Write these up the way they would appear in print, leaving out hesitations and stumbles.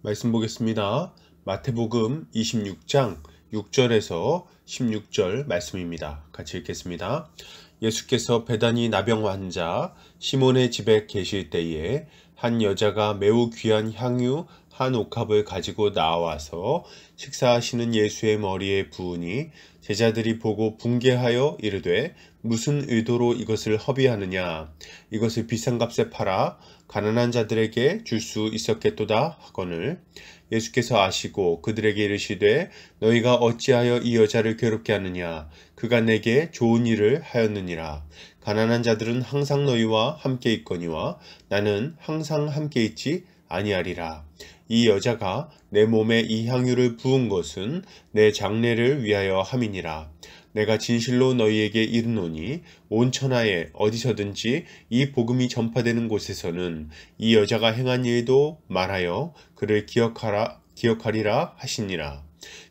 말씀 보겠습니다. 마태복음 26장 6절에서 16절 말씀입니다. 같이 읽겠습니다. 예수께서 베다니 나병 환자 시몬의 집에 계실 때에 한 여자가 매우 귀한 향유 한 옥합을 가지고 나와서 식사하시는 예수의 머리에 부으니 제자들이 보고 분개하여 이르되 무슨 의도로 이것을 허비하느냐, 이것을 비싼 값에 팔아 가난한 자들에게 줄 수 있었겠도다 하거늘 예수께서 아시고 그들에게 이르시되 너희가 어찌하여 이 여자를 괴롭게 하느냐, 그가 내게 좋은 일을 하였느니라. 가난한 자들은 항상 너희와 함께 있거니와 나는 항상 함께 있지 아니하리라. 이 여자가 내 몸에 이 향유를 부은 것은 내 장례를 위하여 함이니라. 내가 진실로 너희에게 이르노니 온 천하에 어디서든지 이 복음이 전파되는 곳에서는 이 여자가 행한 일도 말하여 그를 기억하리라 하시니라.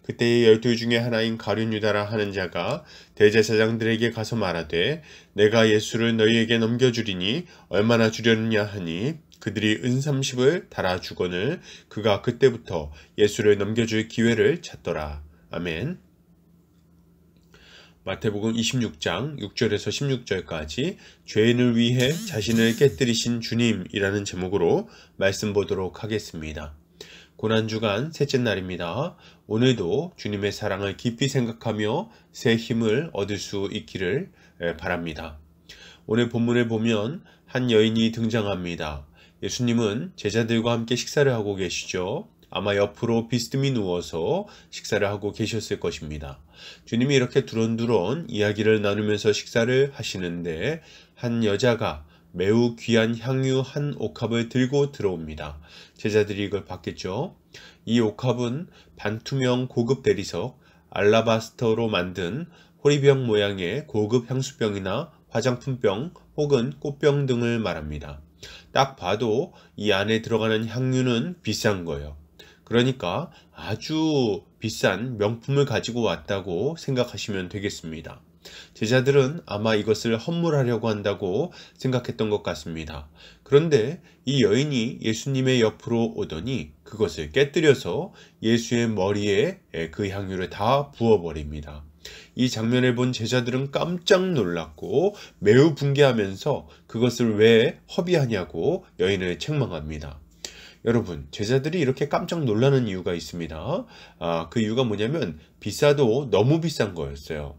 그때의 12 중에 하나인 가룟 유다라 하는 자가 대제사장들에게 가서 말하되 내가 예수를 너희에게 넘겨주리니 얼마나 주려느냐 하니 그들이 은30을 달아주거늘 그가 그때부터 예수를 넘겨줄 기회를 찾더라. 아멘. 마태복음 26장 6절에서 16절까지 죄인을 위해 자신을 깨뜨리신 주님이라는 제목으로 말씀 보도록 하겠습니다. 고난주간 셋째 날입니다. 오늘도 주님의 사랑을 깊이 생각하며 새 힘을 얻을 수 있기를 바랍니다. 오늘 본문을 보면 한 여인이 등장합니다. 예수님은 제자들과 함께 식사를 하고 계시죠. 아마 옆으로 비스듬히 누워서 식사를 하고 계셨을 것입니다. 주님이 이렇게 두런두런 이야기를 나누면서 식사를 하시는데 한 여자가 매우 귀한 향유 한 옥합을 들고 들어옵니다. 제자들이 이걸 봤겠죠. 이 옥합은 반투명 고급 대리석, 알라바스터로 만든 호리병 모양의 고급 향수병이나 화장품병 혹은 꽃병 등을 말합니다. 딱 봐도 이 안에 들어가는 향유는 비싼 거예요. 그러니까 아주 비싼 명품을 가지고 왔다고 생각하시면 되겠습니다. 제자들은 아마 이것을 헌물하려고 한다고 생각했던 것 같습니다. 그런데 이 여인이 예수님의 옆으로 오더니 그것을 깨뜨려서 예수의 머리에 그 향유를 다 부어버립니다. 이 장면을 본 제자들은 깜짝 놀랐고 매우 분개하면서 그것을 왜 허비하냐고 여인을 책망합니다. 여러분, 제자들이 이렇게 깜짝 놀라는 이유가 있습니다. 그 이유가 뭐냐면 비싸도 너무 비싼 거였어요.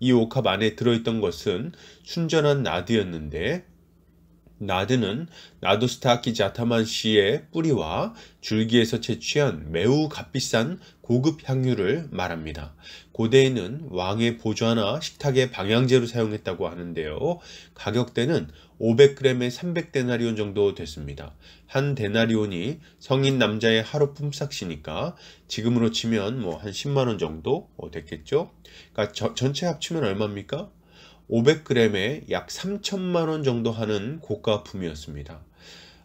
이 옥합 안에 들어있던 것은 순전한 나드였는데 나드는 나도스타키 자타만시의 뿌리와 줄기에서 채취한 매우 값비싼 고급 향유를 말합니다. 고대에는 왕의 보좌나 식탁의 방향제로 사용했다고 하는데요. 가격대는 500g에 300데나리온 정도 됐습니다. 한 데나리온이 성인 남자의 하루 품삯이니까 지금으로 치면 한 10만원 정도 됐겠죠. 그러니까 전체 합치면 얼마입니까? 500g에 약 3천만원 정도 하는 고가품이었습니다.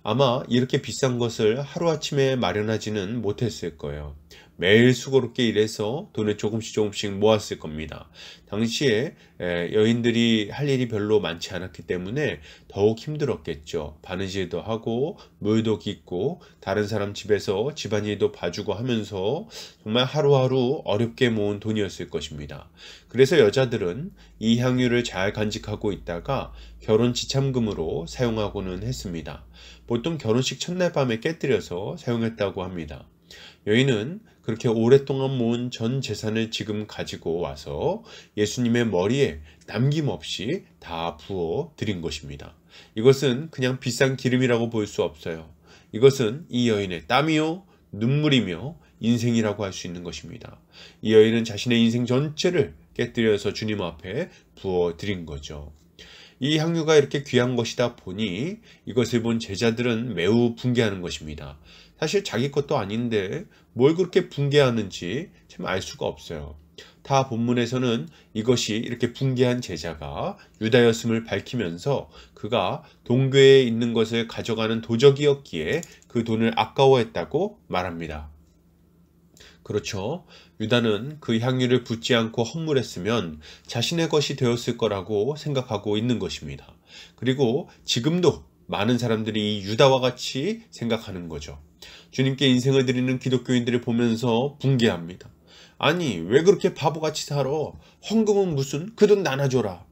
아마 이렇게 비싼 것을 하루아침에 마련하지는 못했을 거예요. 매일 수고롭게 일해서 돈을 조금씩 모았을 겁니다. 당시에 여인들이 할 일이 별로 많지 않았기 때문에 더욱 힘들었겠죠. 바느질도 하고 물도 깃고 다른 사람 집에서 집안일도 봐주고 하면서 정말 하루하루 어렵게 모은 돈이었을 것입니다. 그래서 여자들은 이 향유를 잘 간직하고 있다가 결혼 지참금으로 사용하고는 했습니다. 보통 결혼식 첫날 밤에 깨뜨려서 사용했다고 합니다. 여인은 그렇게 오랫동안 모은 전 재산을 지금 가지고 와서 예수님의 머리에 남김없이 다 부어 드린 것입니다. 이것은 그냥 비싼 기름이라고 볼 수 없어요. 이것은 이 여인의 땀이요, 눈물이며 인생이라고 할 수 있는 것입니다. 이 여인은 자신의 인생 전체를 깨뜨려서 주님 앞에 부어 드린 거죠. 이 향유가 이렇게 귀한 것이다 보니 이것을 본 제자들은 매우 분개하는 것입니다. 사실 자기 것도 아닌데 뭘 그렇게 분개하는지 참 알 수가 없어요. 타 본문에서는 이것이 이렇게 분개한 제자가 유다였음을 밝히면서 그가 동교에 있는 것을 가져가는 도적이었기에 그 돈을 아까워했다고 말합니다. 그렇죠. 유다는 그 향유를 붓지 않고 헌물했으면 자신의 것이 되었을 거라고 생각하고 있는 것입니다. 그리고 지금도 많은 사람들이 이 유다와 같이 생각하는 거죠. 주님께 인생을 드리는 기독교인들을 보면서 붕괴합니다. 아니, 왜 그렇게 바보같이 살아? 헌금은 무슨? 그 돈 나눠줘라.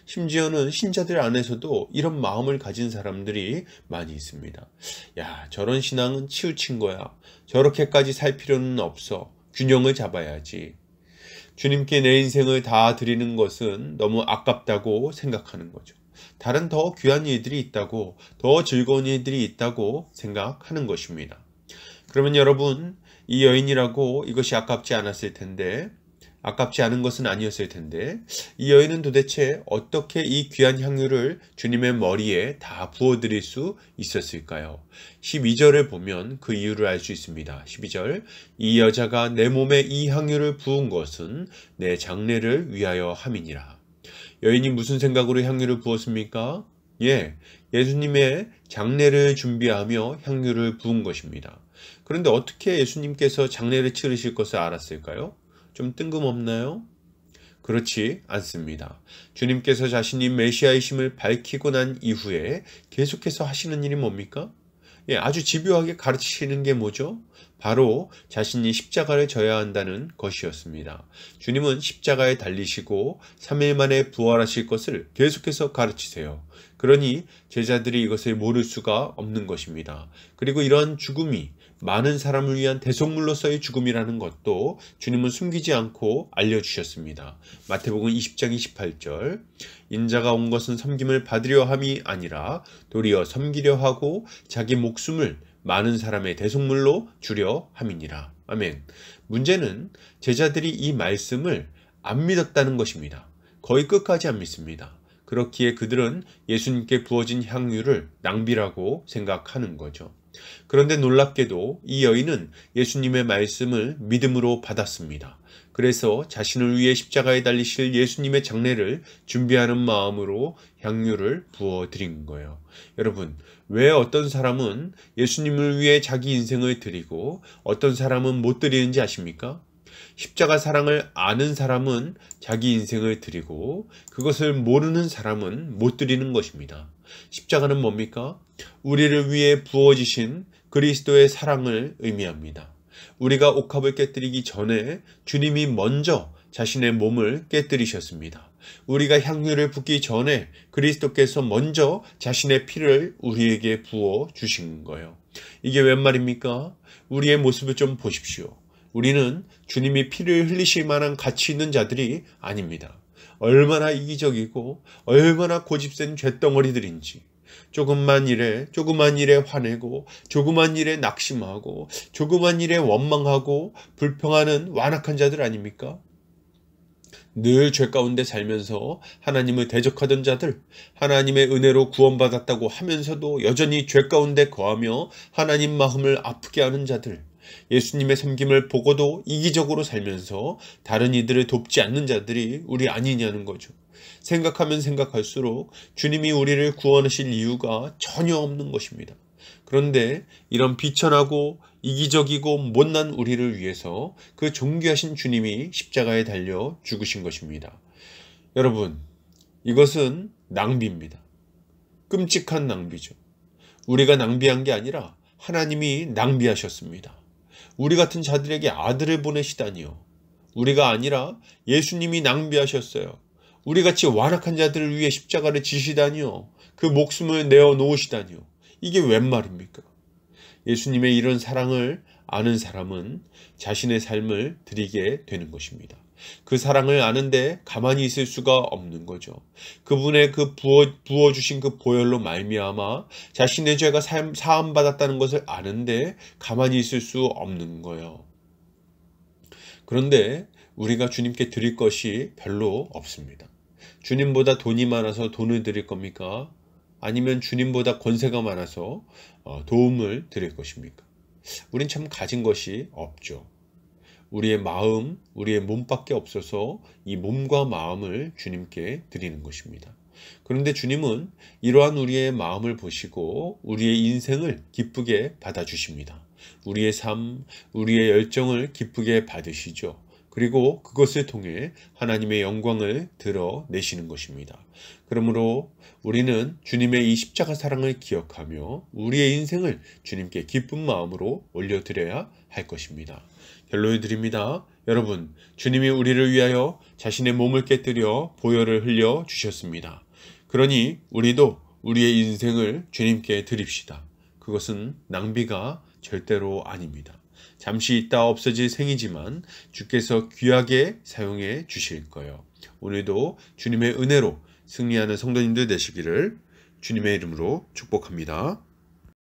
심지어는 신자들 안에서도 이런 마음을 가진 사람들이 많이 있습니다. 야, 저런 신앙은 치우친 거야. 저렇게까지 살 필요는 없어. 균형을 잡아야지. 주님께 내 인생을 다 드리는 것은 너무 아깝다고 생각하는 거죠. 다른 더 귀한 일들이 있다고, 더 즐거운 일들이 있다고 생각하는 것입니다. 그러면 여러분, 이 여인이라고 이것이 아깝지 않았을 텐데, 아깝지 않은 것은 아니었을 텐데, 이 여인은 도대체 어떻게 이 귀한 향유를 주님의 머리에 다 부어드릴 수 있었을까요? 12절을 보면 그 이유를 알 수 있습니다. 12절, 이 여자가 내 몸에 이 향유를 부은 것은 내 장례를 위하여 함이니라. 여인이 무슨 생각으로 향유를 부었습니까? 예수님의 장례를 준비하며 향유를 부은 것입니다. 그런데 어떻게 예수님께서 장례를 치르실 것을 알았을까요? 좀 뜬금없나요? 그렇지 않습니다. 주님께서 자신이 메시아이심을 밝히고 난 이후에 계속해서 하시는 일이 뭡니까? 아주 집요하게 가르치시는 게 뭐죠? 바로 자신이 십자가를 져야 한다는 것이었습니다. 주님은 십자가에 달리시고 3일 만에 부활하실 것을 계속해서 가르치세요. 그러니 제자들이 이것을 모를 수가 없는 것입니다. 그리고 이러한 죽음이 많은 사람을 위한 대속물로서의 죽음이라는 것도 주님은 숨기지 않고 알려주셨습니다. 마태복음 20장 28절, 인자가 온 것은 섬김을 받으려 함이 아니라 도리어 섬기려 하고 자기 목숨을 많은 사람의 대속물로 주려 함이니라. 아멘. 문제는 제자들이 이 말씀을 안 믿었다는 것입니다. 거의 끝까지 안 믿습니다. 그렇기에 그들은 예수님께 부어진 향유를 낭비라고 생각하는 거죠. 그런데 놀랍게도 이 여인은 예수님의 말씀을 믿음으로 받았습니다. 그래서 자신을 위해 십자가에 달리실 예수님의 장례를 준비하는 마음으로 향유를 부어드린 거예요. 여러분, 왜 어떤 사람은 예수님을 위해 자기 인생을 드리고 어떤 사람은 못 드리는지 아십니까? 십자가 사랑을 아는 사람은 자기 인생을 드리고 그것을 모르는 사람은 못 드리는 것입니다. 십자가는 뭡니까? 우리를 위해 부어지신 그리스도의 사랑을 의미합니다. 우리가 옥합을 깨뜨리기 전에 주님이 먼저 자신의 몸을 깨뜨리셨습니다. 우리가 향유를 붓기 전에 그리스도께서 먼저 자신의 피를 우리에게 부어 주신 거예요. 이게 웬 말입니까? 우리의 모습을 좀 보십시오. 우리는 주님이 피를 흘리실 만한 가치 있는 자들이 아닙니다. 얼마나 이기적이고 얼마나 고집센 쇳덩어리들인지, 조그만 일에 화내고 조그만 일에 낙심하고 조그만 일에 원망하고 불평하는 완악한 자들 아닙니까? 늘 죄 가운데 살면서 하나님을 대적하던 자들, 하나님의 은혜로 구원받았다고 하면서도 여전히 죄 가운데 거하며 하나님 마음을 아프게 하는 자들, 예수님의 섬김을 보고도 이기적으로 살면서 다른 이들을 돕지 않는 자들이 우리 아니냐는 거죠. 생각하면 생각할수록 주님이 우리를 구원하실 이유가 전혀 없는 것입니다. 그런데 이런 비천하고 이기적이고 못난 우리를 위해서 그 존귀하신 주님이 십자가에 달려 죽으신 것입니다. 여러분, 이것은 낭비입니다. 끔찍한 낭비죠. 우리가 낭비한 게 아니라 하나님이 낭비하셨습니다. 우리 같은 자들에게 아들을 보내시다니요. 우리가 아니라 예수님이 낭비하셨어요. 우리같이 완악한 자들을 위해 십자가를 지시다니요. 그 목숨을 내어 놓으시다니요. 이게 웬 말입니까? 예수님의 이런 사랑을 아는 사람은 자신의 삶을 드리게 되는 것입니다. 그 사랑을 아는데 가만히 있을 수가 없는 거죠. 그분의 그 부어주신 그 보혈로 말미암아 자신의 죄가 사함받았다는 것을 아는데 가만히 있을 수 없는 거예요. 그런데 우리가 주님께 드릴 것이 별로 없습니다. 주님보다 돈이 많아서 돈을 드릴 겁니까? 아니면 주님보다 권세가 많아서 도움을 드릴 것입니까? 우린 참 가진 것이 없죠. 우리의 마음, 우리의 몸밖에 없어서 이 몸과 마음을 주님께 드리는 것입니다. 그런데 주님은 이러한 우리의 마음을 보시고 우리의 인생을 기쁘게 받아주십니다. 우리의 삶, 우리의 열정을 기쁘게 받으시죠. 그리고 그것을 통해 하나님의 영광을 드러내시는 것입니다. 그러므로 우리는 주님의 이 십자가 사랑을 기억하며 우리의 인생을 주님께 기쁜 마음으로 올려드려야 할 것입니다. 결론을 드립니다. 여러분, 주님이 우리를 위하여 자신의 몸을 깨뜨려 보혈을 흘려 주셨습니다. 그러니 우리도 우리의 인생을 주님께 드립시다. 그것은 낭비가 절대로 아닙니다. 잠시 있다 없어질 생이지만 주께서 귀하게 사용해 주실 거예요. 오늘도 주님의 은혜로 승리하는 성도님들 되시기를 주님의 이름으로 축복합니다.